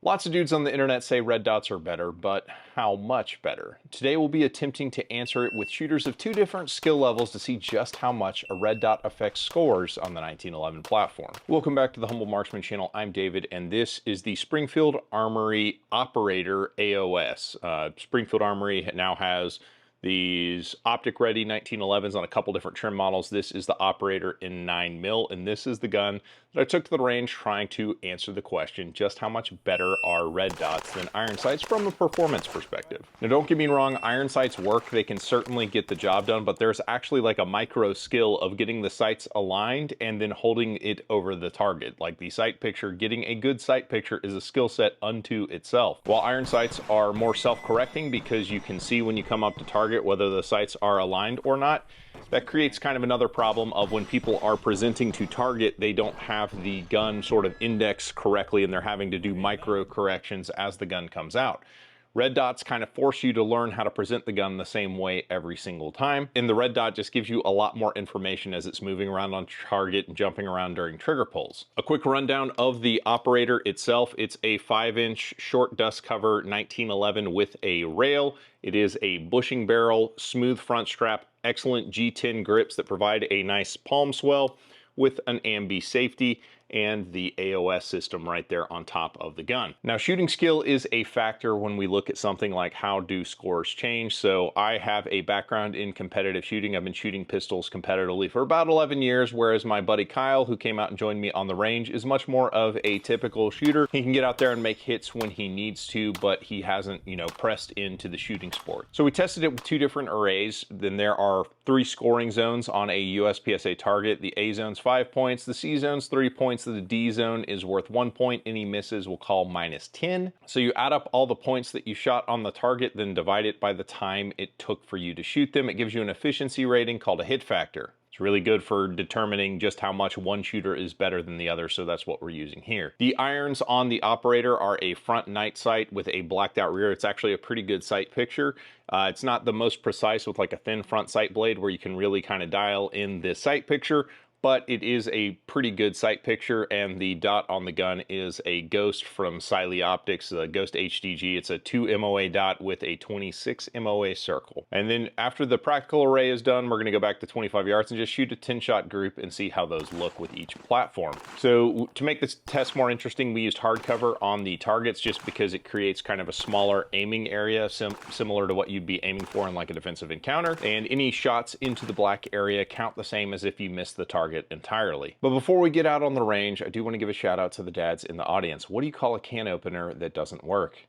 Lots of dudes on the internet say red dots are better, but how much better? Today we'll be attempting to answer it with shooters of two different skill levels to see just how much a red dot affects scores on the 1911 platform. Welcome back to the Humble Marksman channel. I'm David, and this is the Springfield Armory Operator AOS. Springfield Armory now has these optic ready 1911s on a couple different trim models. This is the Operator in 9mm, and this is the gun that I took to the range trying to answer the question, just how much better are red dots than iron sights from a performance perspective. Now don't get me wrong, iron sights work, they can certainly get the job done, but there's actually like a micro skill of getting the sights aligned and then holding it over the target. Like the sight picture, getting a good sight picture is a skill set unto itself. While iron sights are more self-correcting because you can see when you come up to target whether the sights are aligned or not, that creates kind of another problem of when people are presenting to target, they don't have the gun sort of indexed correctly and they're having to do micro corrections as the gun comes out. Red dots kind of force you to learn how to present the gun the same way every single time. And the red dot just gives you a lot more information as it's moving around on target and jumping around during trigger pulls. A quick rundown of the Operator itself. It's a 5-inch short dust cover 1911 with a rail. It is a bushing barrel, smooth front strap, excellent G10 grips that provide a nice palm swell with an ambi safety and the AOS system right there on top of the gun. Now, shooting skill is a factor when we look at something like how do scores change. So I have a background in competitive shooting. I've been shooting pistols competitively for about 11 years, whereas my buddy Kyle, who came out and joined me on the range, is much more of a typical shooter. He can get out there and make hits when he needs to, but he hasn't, pressed into the shooting sport. So we tested it with two different arrays. Then there are 3 scoring zones on a USPSA target. The A zone's 5 points, the C zone's 3 points, the D zone is worth 1 point. Any misses will call -10. So you add up all the points that you shot on the target, then divide it by the time it took for you to shoot them. It gives you an efficiency rating called a hit factor. It's really good for determining just how much one shooter is better than the other, so that's what we're using here. The irons on the Operator are a front night sight with a blacked out rear. It's actually a pretty good sight picture. It's not the most precise with like a thin front sight blade where you can really kind of dial in the sight picture, but it is a pretty good sight picture, and the dot on the gun is a Ghost from Cyelee Optics, the Ghost HDG. It's a 2 MOA dot with a 26 MOA circle. And then after the practical array is done, we're gonna go back to 25 yards and just shoot a 10-shot group and see how those look with each platform. So to make this test more interesting, we used hardcover on the targets just because it creates kind of a smaller aiming area, similar to what you'd be aiming for in like a defensive encounter. And any shots into the black area count the same as if you missed the target entirely. But before we get out on the range, I do want to give a shout out to the dads in the audience. What do you call a can opener that doesn't work?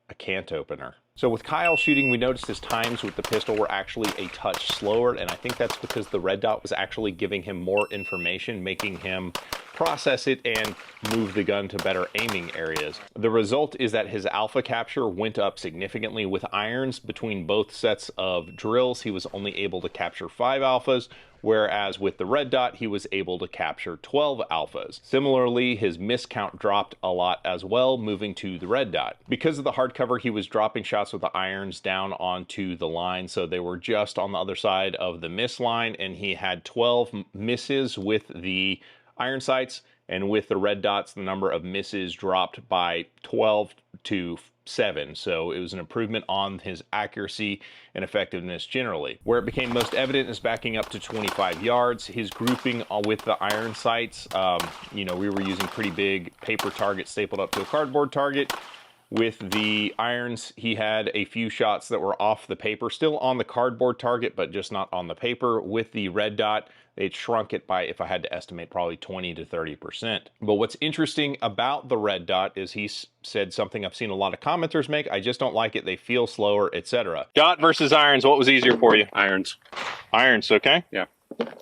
A can't opener. So with Kyle shooting, we noticed his times with the pistol were actually a touch slower, and I think that's because the red dot was actually giving him more information, making him process it and move the gun to better aiming areas. The result is that his alpha capture went up significantly. With irons between both sets of drills, he was only able to capture 5 alphas, whereas with the red dot, he was able to capture 12 alphas. Similarly, his miss count dropped a lot as well, moving to the red dot. Because of the hardcover, he was dropping shots with the irons down onto the line, so they were just on the other side of the miss line, and he had 12 misses with the iron sights, and with the red dots, the number of misses dropped by 12 to 7. So it was an improvement on his accuracy and effectiveness generally. Where it became most evident is backing up to 25 yards. His grouping with the iron sights, we were using pretty big paper targets stapled up to a cardboard target. With the irons, he had a few shots that were off the paper, still on the cardboard target, but just not on the paper. With the red dot, it shrunk it by, if I had to estimate, probably 20 to 30%. But what's interesting about the red dot is he said something I've seen a lot of commenters make. I just don't like it. They feel slower, etc. Dot versus irons, what was easier for you? Irons. Irons, okay? Yeah.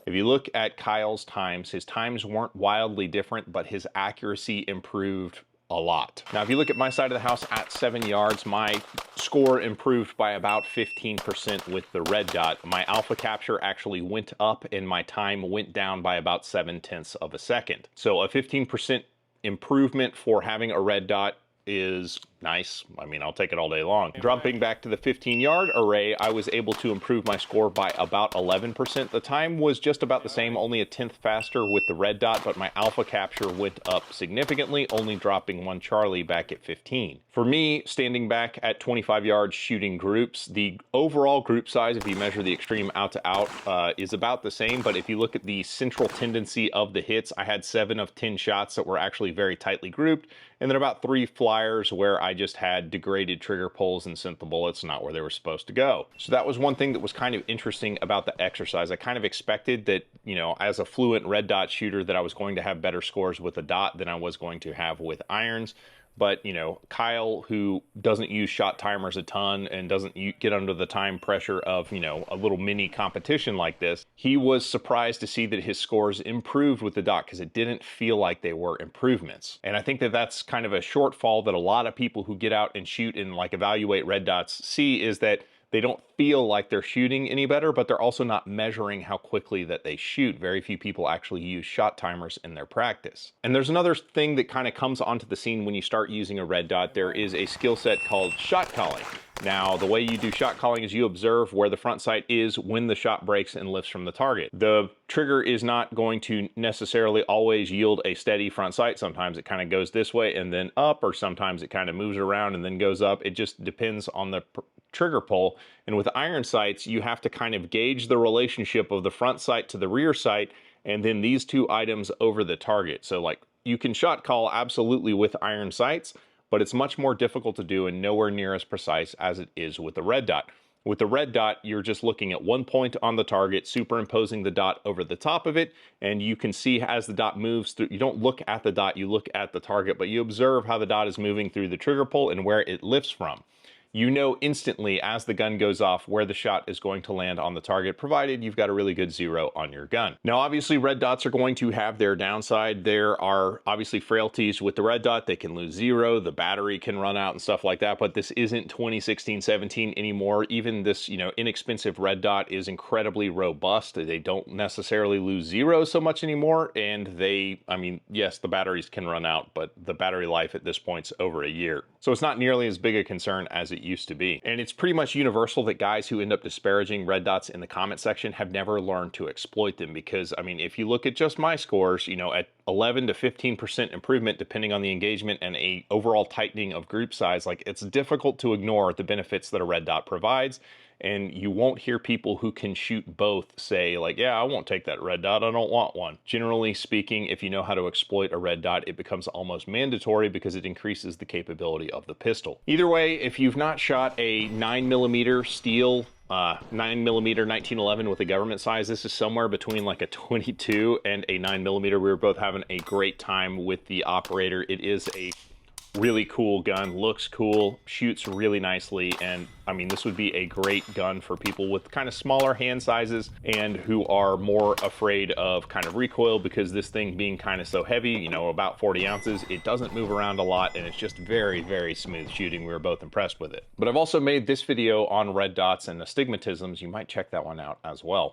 If you look at Kyle's times, his times weren't wildly different, but his accuracy improved a lot. Now, if you look at my side of the house at 7 yards, my score improved by about 15% with the red dot. My alpha capture actually went up and my time went down by about 0.7 of a second. So a 15% improvement for having a red dot is nice. I mean, I'll take it all day long. Jumping back to the 15-yard array, I was able to improve my score by about 11%. The time was just about the same, only a tenth faster with the red dot, but my alpha capture went up significantly, only dropping 1 Charlie back at 15. For me, standing back at 25 yards shooting groups, the overall group size, if you measure the extreme out to out, is about the same, but if you look at the central tendency of the hits, I had 7 of 10 shots that were actually very tightly grouped, and then about 3 flyers where I just had degraded trigger pulls and sent the bullets not where they were supposed to go. So that was one thing that was kind of interesting about the exercise. I kind of expected that, you know, as a fluent red dot shooter, that I was going to have better scores with a dot than I was going to have with irons. But, you know, Kyle, who doesn't use shot timers a ton and doesn't get under the time pressure of, you know, a little mini competition like this, he was surprised to see that his scores improved with the dot because it didn't feel like they were improvements. And I think that that's kind of a shortfall that a lot of people who get out and shoot and like evaluate red dots see, is that they don't feel like they're shooting any better, but they're also not measuring how quickly that they shoot. Very few people actually use shot timers in their practice. And there's another thing that kind of comes onto the scene when you start using a red dot. There is a skill set called shot calling. Now, the way you do shot calling is you observe where the front sight is when the shot breaks and lifts from the target. The trigger is not going to necessarily always yield a steady front sight. Sometimes it kind of goes this way and then up, or sometimes it kind of moves around and then goes up. It just depends on the trigger pull. And with iron sights, you have to kind of gauge the relationship of the front sight to the rear sight, and then these two items over the target. So like, you can shot call absolutely with iron sights, but it's much more difficult to do and nowhere near as precise as it is with the red dot. With the red dot, you're just looking at one point on the target, superimposing the dot over the top of it, and you can see as the dot moves through. You don't look at the dot, you look at the target, but you observe how the dot is moving through the trigger pull and where it lifts from. You know instantly as the gun goes off where the shot is going to land on the target, provided you've got a really good zero on your gun. Now, obviously, red dots are going to have their downside. There are obviously frailties with the red dot. They can lose zero, the battery can run out and stuff like that, but this isn't 2016-17 anymore. Even this, you know, inexpensive red dot is incredibly robust. They don't necessarily lose zero so much anymore, and they, I mean, yes, the batteries can run out, but the battery life at this point's over a year. So it's not nearly as big a concern as it used to be. And it's pretty much universal that guys who end up disparaging red dots in the comment section have never learned to exploit them, because, I mean, if you look at just my scores, you know, at 11 to 15% improvement depending on the engagement and a overall tightening of group size, like, it's difficult to ignore the benefits that a red dot provides. And you won't hear people who can shoot both say like, yeah, I won't take that red dot, I don't want one. Generally speaking, if you know how to exploit a red dot, it becomes almost mandatory because it increases the capability of the pistol. Either way, if you've not shot a 9mm steel 9mm 1911 with a government size, this is somewhere between like a 22 and a 9mm. We were both having a great time with the Operator. It is a really cool gun, looks cool, shoots really nicely, and I mean, this would be a great gun for people with kind of smaller hand sizes and who are more afraid of kind of recoil, because this thing being kind of so heavy, you know, about 40 ounces, it doesn't move around a lot, and it's just very, very smooth shooting. We were both impressed with it. But I've also made this video on red dots and astigmatisms. You might check that one out as well.